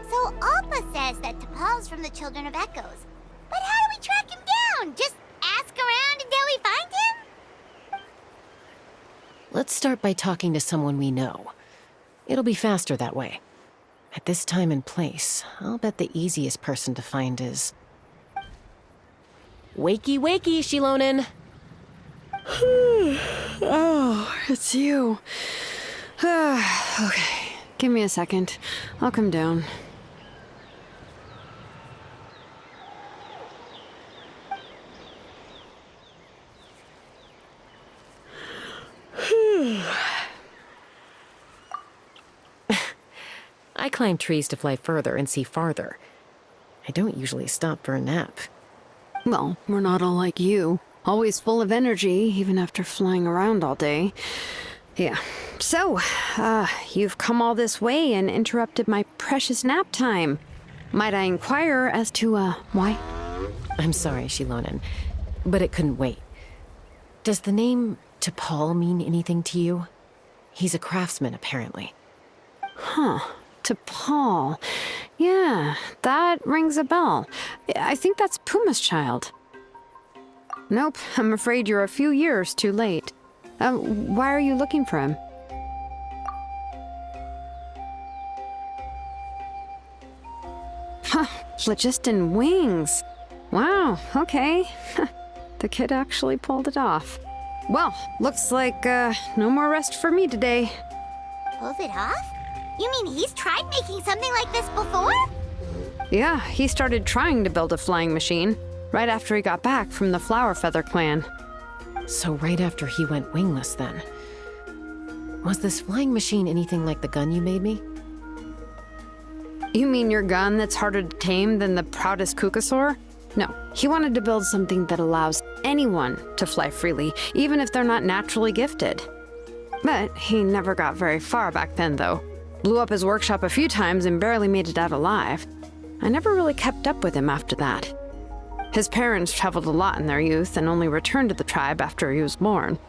So Alpa says that T'Pol's from the Children of Echoes. But how do we track him down? Just ask around until we find him? Let's start by talking to someone we know. It'll be faster that way. At this time and place, I'll bet the easiest person to find is... Wakey, wakey, Xilonen! Oh, it's you. Okay, give me a second. I'll come down. I climb trees to fly further and see farther. I don't usually stop for a nap. Well, we're not all like you. Always full of energy, even after flying around all day. Yeah. So, you've come all this way and interrupted my precious nap time. Might I inquire as to, why? I'm sorry, Xilonen, but it couldn't wait. Does the name T'Pol mean anything to you? He's a craftsman, apparently. Huh. T'Pol. Yeah, that rings a bell. I think that's Puma's child. Nope, I'm afraid you're a few years too late. Why are you looking for him? Huh, phlogiston wings. Wow, okay. The kid actually pulled it off. Well, looks like, no more rest for me today. Pulled it off? You mean he's tried making something like this before? Yeah, he started trying to build a flying machine right after he got back from the Flower Feather clan. So right after he went wingless, then. Was this flying machine anything like the gun you made me? You mean your gun that's harder to tame than the proudest Kukasaur? No, he wanted to build something that allows anyone to fly freely, even if they're not naturally gifted. But he never got very far back then, though. Blew up his workshop a few times and barely made it out alive. I never really kept up with him after that. His parents traveled a lot in their youth and only returned to the tribe after he was born.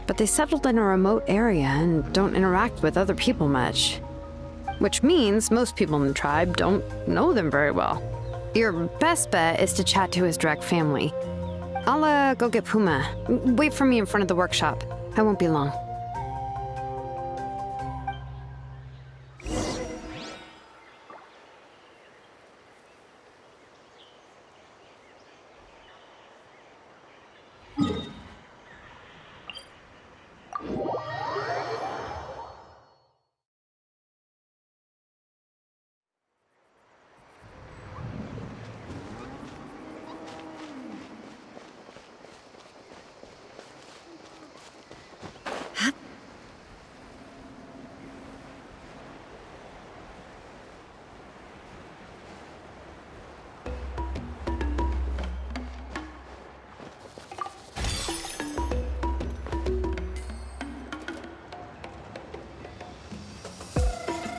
But they settled in a remote area and don't interact with other people much. Which means most people in the tribe don't know them very well. Your best bet is to chat to his direct family. I'll, go get Puma. Wait for me in front of the workshop. I won't be long.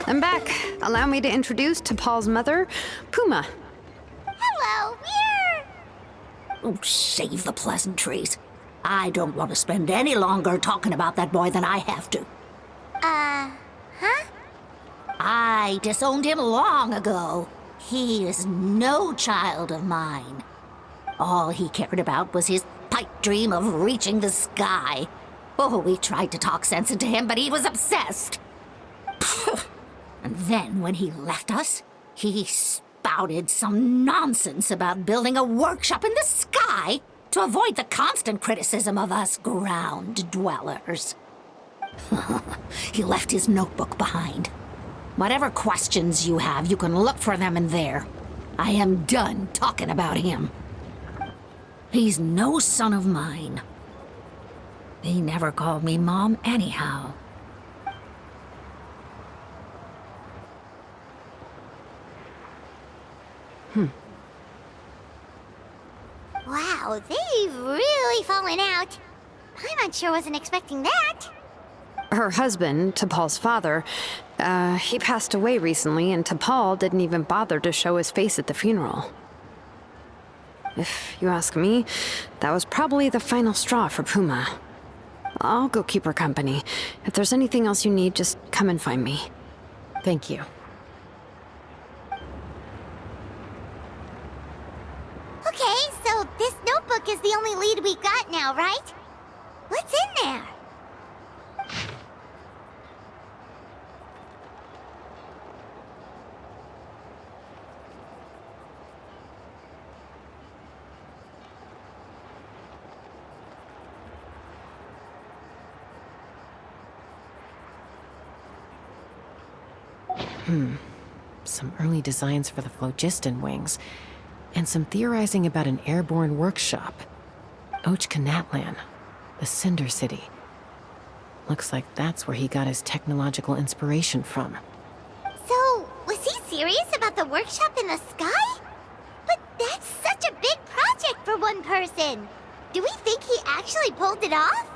I'm back. Allow me to introduce T'Pol's mother, Puma. Hello, we're... Oh, save the pleasantries. I don't want to spend any longer talking about that boy than I have to. Huh? I disowned him long ago. He is no child of mine. All he cared about was his pipe dream of reaching the sky. Oh, we tried to talk sense into him, but he was obsessed. And then when he left us, he spouted some nonsense about building a workshop in the sky to avoid the constant criticism of us ground dwellers. He left his notebook behind. Whatever questions you have, you can look for them in there. I am done talking about him. He's no son of mine. He never called me Mom anyhow. Wow, they've really fallen out. Paimon sure wasn't expecting that. Her husband, T'Pol's father, he passed away recently, and T'Pol didn't even bother to show his face at the funeral. If you ask me, that was probably the final straw for Puma. I'll go keep her company. If there's anything else you need, just come and find me. Thank you. notebook is the only lead we got now, right? What's in there? Some early designs for the phlogiston wings, and some theorizing about an airborne workshop. Natlan, the Cinder City. Looks like that's where he got his technological inspiration from. So, was he serious about the workshop in the sky? But that's such a big project for one person. Do we think he actually pulled it off?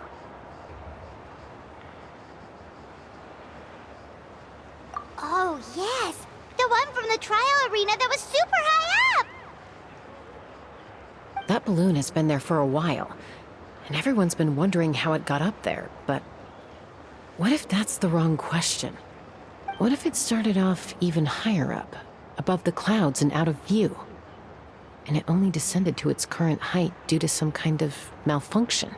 Oh, yes. The one from the trial arena that was super high up! That balloon has been there for a while, and everyone's been wondering how it got up there, but what if that's the wrong question? What if it started off even higher up, above the clouds and out of view, and it only descended to its current height due to some kind of malfunction?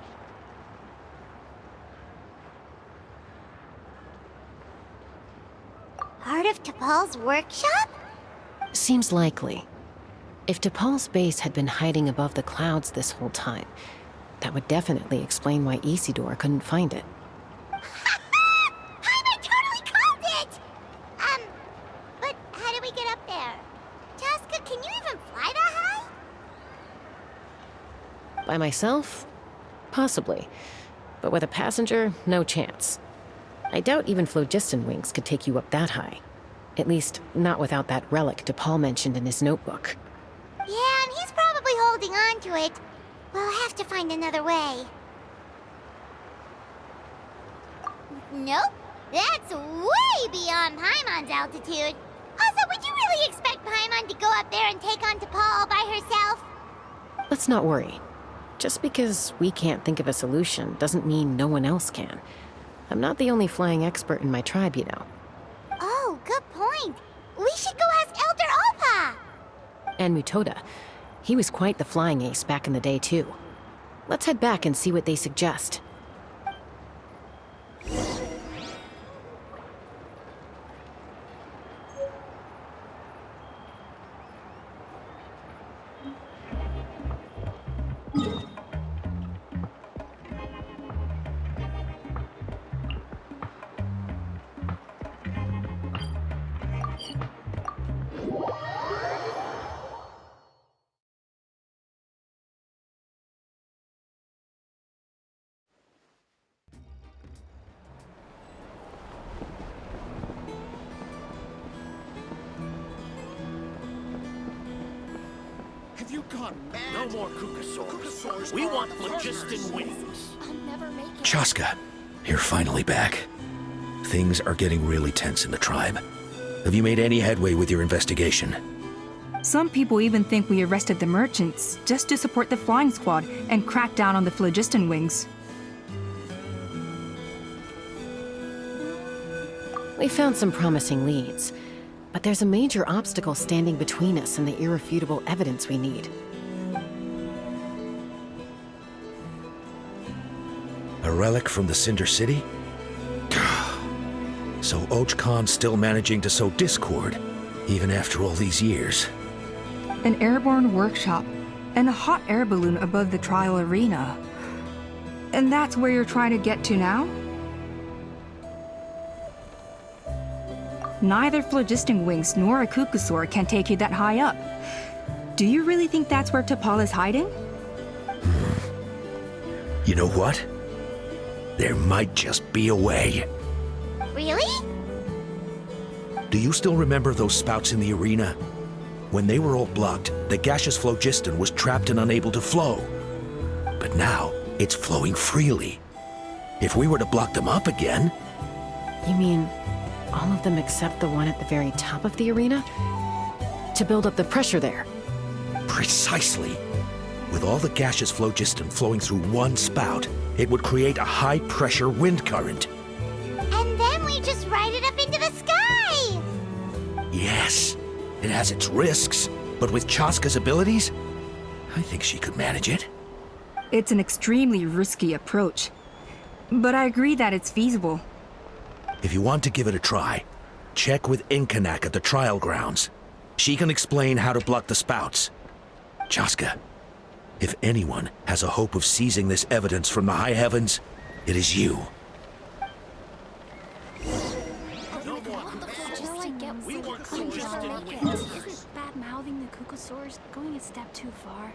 Part of T'Pol's workshop? Seems likely. If T'Pol's base had been hiding above the clouds this whole time, that would definitely explain why Isidore couldn't find it. I totally called it! But how do we get up there? Chasca, can you even fly that high? By myself? Possibly. But with a passenger, no chance. I doubt even phlogiston wings could take you up that high. At least, not without that relic T'Pol mentioned in his notebook. Yeah, and he's probably holding on to it. We'll have to find another way. Nope. That's way beyond Paimon's altitude. Also, would you really expect Paimon to go up there and take on T'Pol all by herself? Let's not worry. Just because we can't think of a solution doesn't mean no one else can. I'm not the only flying expert in my tribe, you know. Oh, good point. We should go ask Elder Opa! And Mutoda. He was quite the flying ace back in the day, too. Let's head back and see what they suggest. Have you gone mad? No more Kukasaurs. We want phlogiston wings. Chasca, you're finally back. Things are getting really tense in the tribe. Have you made any headway with your investigation? Some people even think we arrested the merchants just to support the flying squad and crack down on the phlogiston wings. We found some promising leads, but there's a major obstacle standing between us and the irrefutable evidence we need. A relic from the Cinder City? So Khan's still managing to sow discord, even after all these years. An airborne workshop and a hot air balloon above the trial arena. And that's where you're trying to get to now? Neither phlogiston wings nor a Kukasaur can take you that high up. Do you really think that's where T'Pol is hiding? You know what? There might just be a way. Really? Do you still remember those spouts in the arena? When they were all blocked, the gaseous phlogiston was trapped and unable to flow. But now, it's flowing freely. If we were to block them up again... You mean all of them except the one at the very top of the arena? To build up the pressure there? Precisely. With all the gaseous phlogiston flowing through one spout, it would create a high-pressure wind current. And then we just ride it up into the sky! Yes, it has its risks, but with Chasca's abilities, I think she could manage it. It's an extremely risky approach. But I agree that it's feasible. If you want to give it a try, check with Inkanak at the trial grounds. She can explain how to block the spouts. Chasca, if anyone has a hope of seizing this evidence from the high heavens, it is you. We want phlogiston wings. Isn't bad-mouthing the Cucosaurs going a step too far?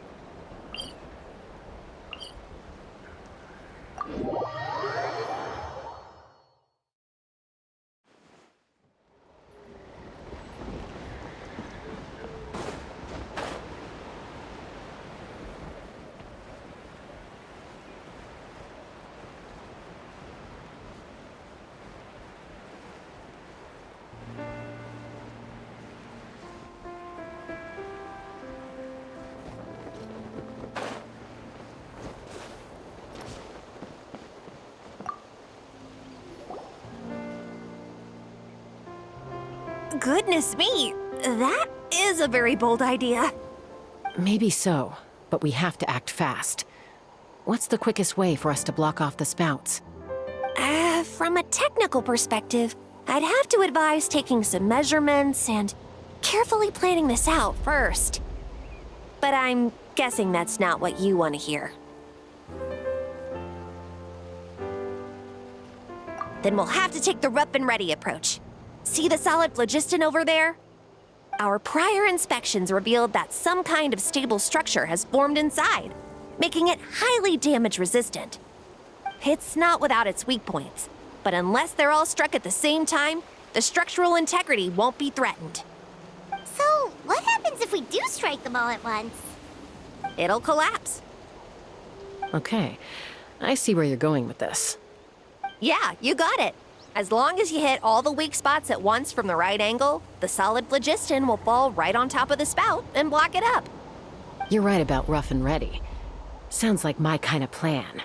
Goodness me, that is a very bold idea. Maybe so, but we have to act fast. What's the quickest way for us to block off the spouts? From a technical perspective, I'd have to advise taking some measurements and carefully planning this out first. But I'm guessing that's not what you want to hear. Then we'll have to take the rough and ready approach. See the solid phlogiston over there? Our prior inspections revealed that some kind of stable structure has formed inside, making it highly damage resistant. It's not without its weak points, but unless they're all struck at the same time, the structural integrity won't be threatened. So, what happens if we do strike them all at once? It'll collapse. Okay, I see where you're going with this. Yeah, you got it. As long as you hit all the weak spots at once from the right angle, the solid phlogiston will fall right on top of the spout and block it up. You're right about rough and ready. Sounds like my kind of plan.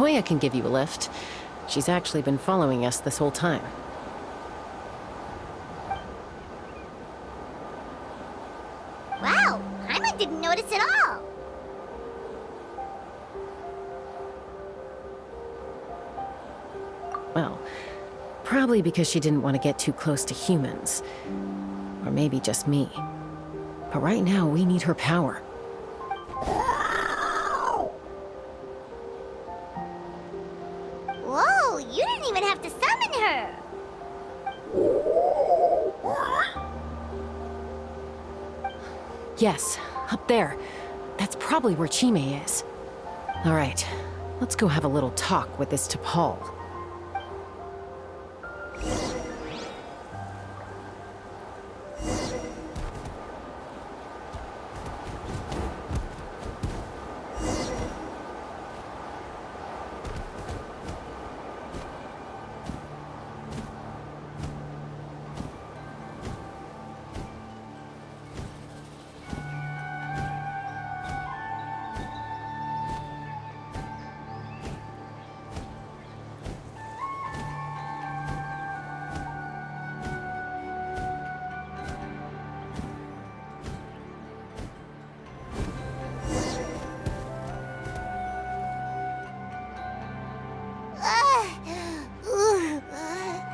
Hoya can give you a lift. She's actually been following us this whole time. Wow, Paimon didn't notice at all. Well, probably because she didn't want to get too close to humans. Or maybe just me. But right now, we need her power. Whoa, you didn't even have to summon her. Yes, up there. That's probably where Chime is. All right, let's go have a little talk with this T'Pol.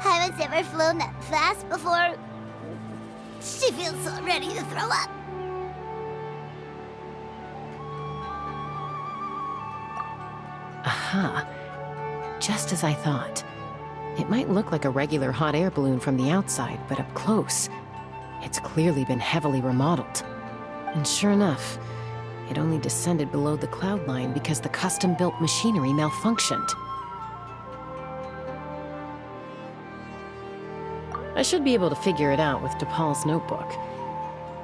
Haven't ever flown that fast before. She feels so ready to throw up. Aha. Just as I thought. It might look like a regular hot air balloon from the outside, but up close, it's clearly been heavily remodeled. And sure enough, it only descended below the cloud line because the custom-built machinery malfunctioned. I should be able to figure it out with T'Pol's notebook.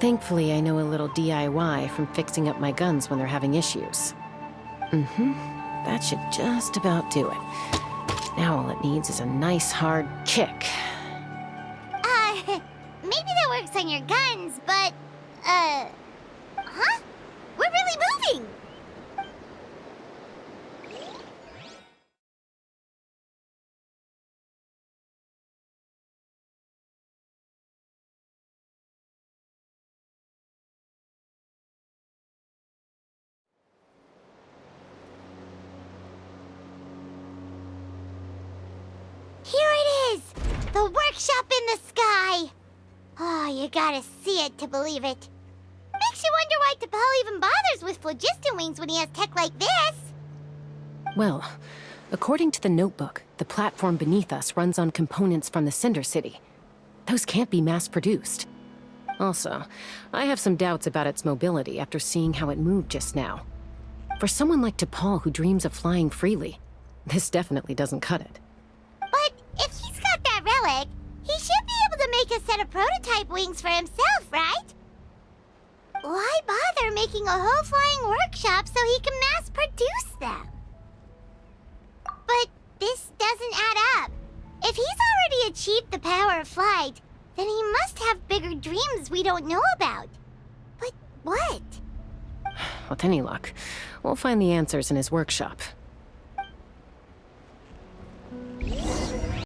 Thankfully, I know a little DIY from fixing up my guns when they're having issues. That should just about do it. Now all it needs is a nice hard kick. Maybe that works on your guns, but, huh? We're really moving! Here it is! The workshop in the sky! Oh, you gotta see it to believe it. Makes you wonder why T'Pol even bothers with phlogiston wings when he has tech like this. Well, according to the notebook, the platform beneath us runs on components from the Cinder City. Those can't be mass-produced. Also, I have some doubts about its mobility after seeing how it moved just now. For someone like T'Pol who dreams of flying freely, this definitely doesn't cut it. But if he's got that relic, he should be able to make a set of prototype wings for himself, right? Why bother making a whole flying workshop so he can mass-produce them? But this doesn't add up. If he's already achieved the power of flight, then he must have bigger dreams we don't know about. But what? With any luck, we'll find the answers in his workshop.